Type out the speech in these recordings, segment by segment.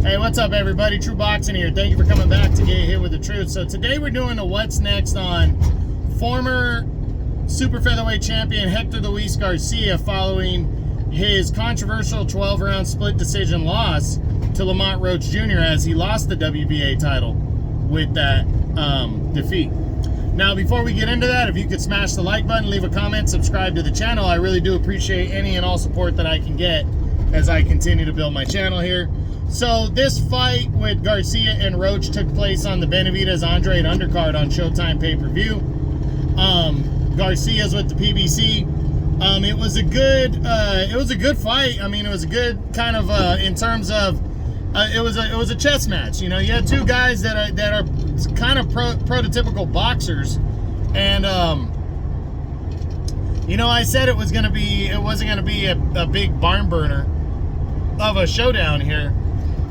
Hey, what's up, everybody? True Boxing here. Thank you for coming back to Get Hit with the Truth. So today we're doing a What's Next on former super featherweight champion Hector Luis Garcia following his controversial 12-round split decision loss to Lamont Roach Jr. as he lost the WBA title with that defeat. Now, before we get into that, if you could smash the like button, leave a comment, subscribe to the channel. I really do appreciate any and all support that I can get as I continue to build my channel here. So this fight with Garcia and Roach took place on the Benavidez Andrade undercard on Showtime pay-per-view. Garcia's with the PBC. It was a good fight. I mean, it was a good kind of in terms of it was a chess match. You know, you had two guys that are kind of prototypical boxers, and you know, I said it wasn't gonna be a big barn burner of a showdown here.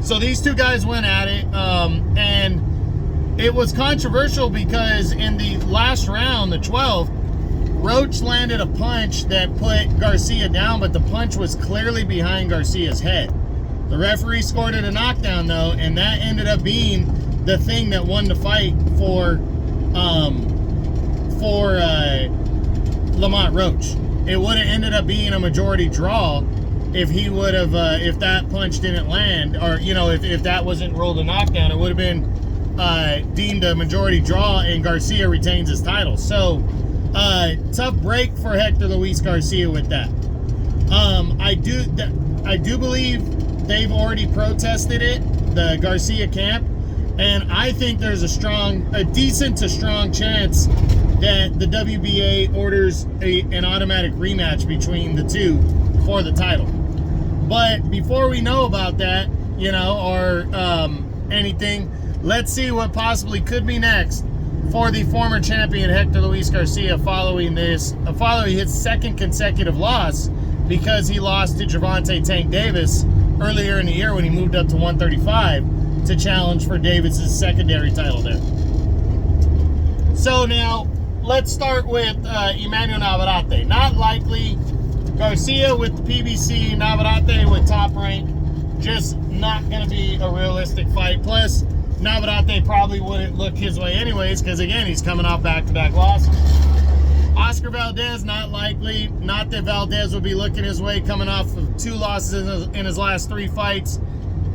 So these two guys went at it, and it was controversial because in the last round, the 12th, Roach landed a punch that put Garcia down, but the punch was clearly behind Garcia's head. The referee scored it a knockdown, though, and that ended up being the thing that won the fight for Lamont Roach. It would have ended up being a majority draw if he would have, if that punch didn't land, or, you know, if that wasn't ruled a knockdown, it would have been deemed a majority draw, and Garcia retains his title. So, tough break for Hector Luis Garcia with that. I do believe they've already protested it, the Garcia camp, and I think there's a decent to strong chance that the WBA orders an automatic rematch between the two for the title. But before we know about that, you know, or anything, let's see what possibly could be next for the former champion Hector Luis Garcia following his second consecutive loss, because he lost to Gervonta Tank Davis earlier in the year when he moved up to 135 to challenge for Davis's secondary title there. So now let's start with Emmanuel Navarrete. Not likely. Garcia with the PBC, Navarrete with Top Rank. Just not going to be a realistic fight. Plus, Navarrete probably wouldn't look his way anyways, because again, he's coming off back-to-back losses. Oscar Valdez, not likely. Not that Valdez will be looking his way, coming off of 2 losses in his last 3 fights.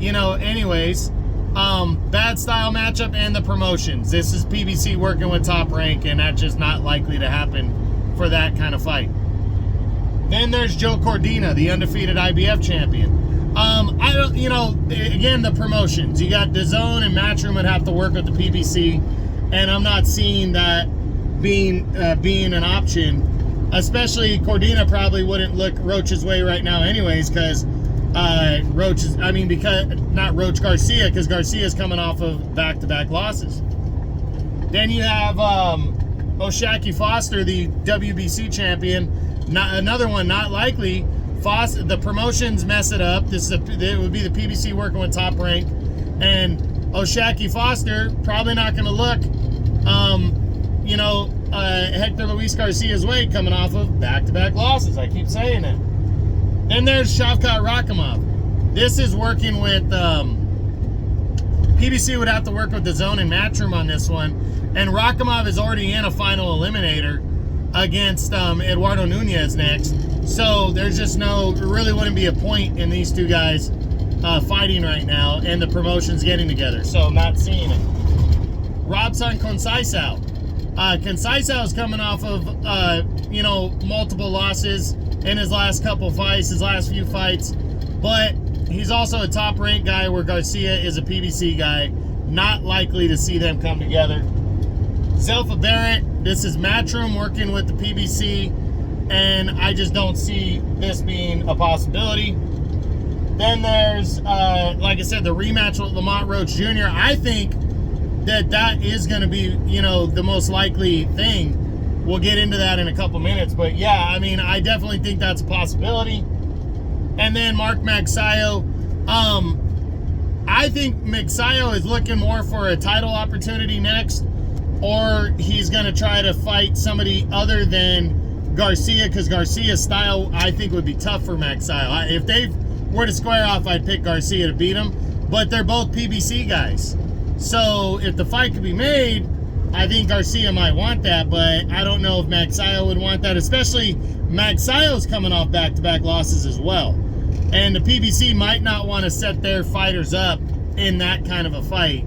You know, anyways, bad style matchup and the promotions. This is PBC working with Top Rank, and that's just not likely to happen for that kind of fight. Then there's Joe Cordina, the undefeated IBF champion. I don't, you know, again, the promotions. You got DAZN and Matchroom would have to work with the PBC, and I'm not seeing that being an option. Especially Cordina probably wouldn't look Roach's way right now anyways, because Garcia, because Garcia's coming off of back-to-back losses. Then you have O'Shaquie Foster, the WBC champion. Another one, not likely. The promotions mess it up. It would be the PBC working with Top Rank, and O'Shaquie Foster probably not going to look, you know, Hector Luis Garcia's way, coming off of back-to-back losses. I keep saying that. Then there's Shavkat Rakhimov. This is working with PBC would have to work with DAZN and Matchroom on this one, and Rakhimov is already in a final eliminator against Eduardo Nunez next. So there's just really wouldn't be a point in these two guys fighting right now, and the promotions getting together. So I'm not seeing it. Robson Conceição. Conceição is coming off of, you know, multiple losses in his last few fights. But he's also a Top Rank guy, where Garcia is a PBC guy. Not likely to see them come together. Zelfa Barrett. This is Matchroom working with the PBC, and I just don't see this being a possibility. Then there's, like I said, the rematch with Lamont Roach Jr. I think that is going to be, you know, the most likely thing. We'll get into that in a couple minutes, but yeah, I mean, I definitely think that's a possibility. And then Mark Magsayo. I think Magsayo is looking more for a title opportunity next, or he's going to try to fight somebody other than Garcia, because Garcia's style, I think, would be tough for Magsayo. If they were to square off, I'd pick Garcia to beat him. but they're both PBC guys. So if the fight could be made, I think Garcia might want that, but I don't know if Magsayo would want that, especially Magsayo's coming off back-to-back losses as well. And the PBC might not want to set their fighters up in that kind of a fight.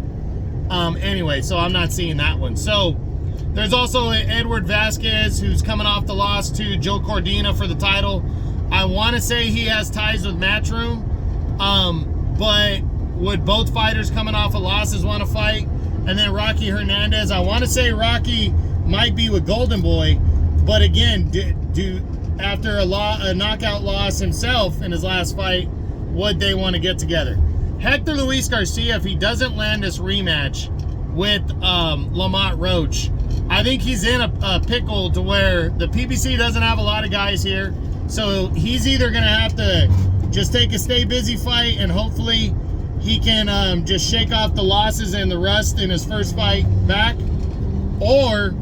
Anyway, so I'm not seeing that one. So there's also Edward Vasquez, who's coming off the loss to Joe Cordina for the title. I want to say he has ties with Matchroom, but would both fighters coming off of losses want to fight? And then Rocky Hernandez, I want to say Rocky might be with Golden Boy, but again, after a knockout loss himself in his last fight, would they want to get together? Hector Luis Garcia, if he doesn't land this rematch with Lamont Roach, I think he's in a pickle to where the PBC doesn't have a lot of guys here, so he's either going to have to just take a stay busy fight and hopefully he can just shake off the losses and the rust in his first fight back, or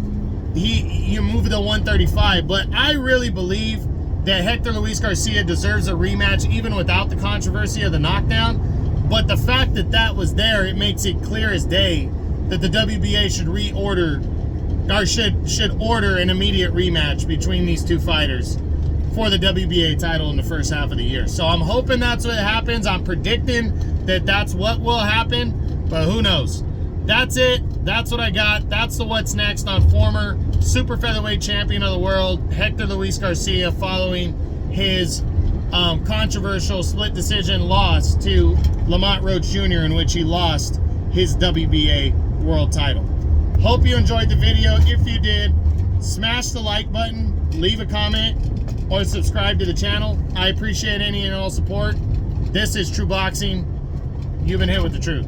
you move to 135. But I really believe that Hector Luis Garcia deserves a rematch even without the controversy of the knockdown. But the fact that that was there, it makes it clear as day that the WBA should reorder, or should order an immediate rematch between these two fighters for the WBA title in the first half of the year. So I'm hoping that's what happens. I'm predicting that that's what will happen, but who knows? That's it. That's what I got. That's the what's next on former super featherweight champion of the world, Hector Luis Garcia, following his controversial split decision loss to Lamont Roach Jr., in which he lost his WBA world title. Hope you enjoyed the video. If you did, smash the like button, leave a comment, or subscribe to the channel. I appreciate any and all support. This is True Boxing. You've been hit with the truth.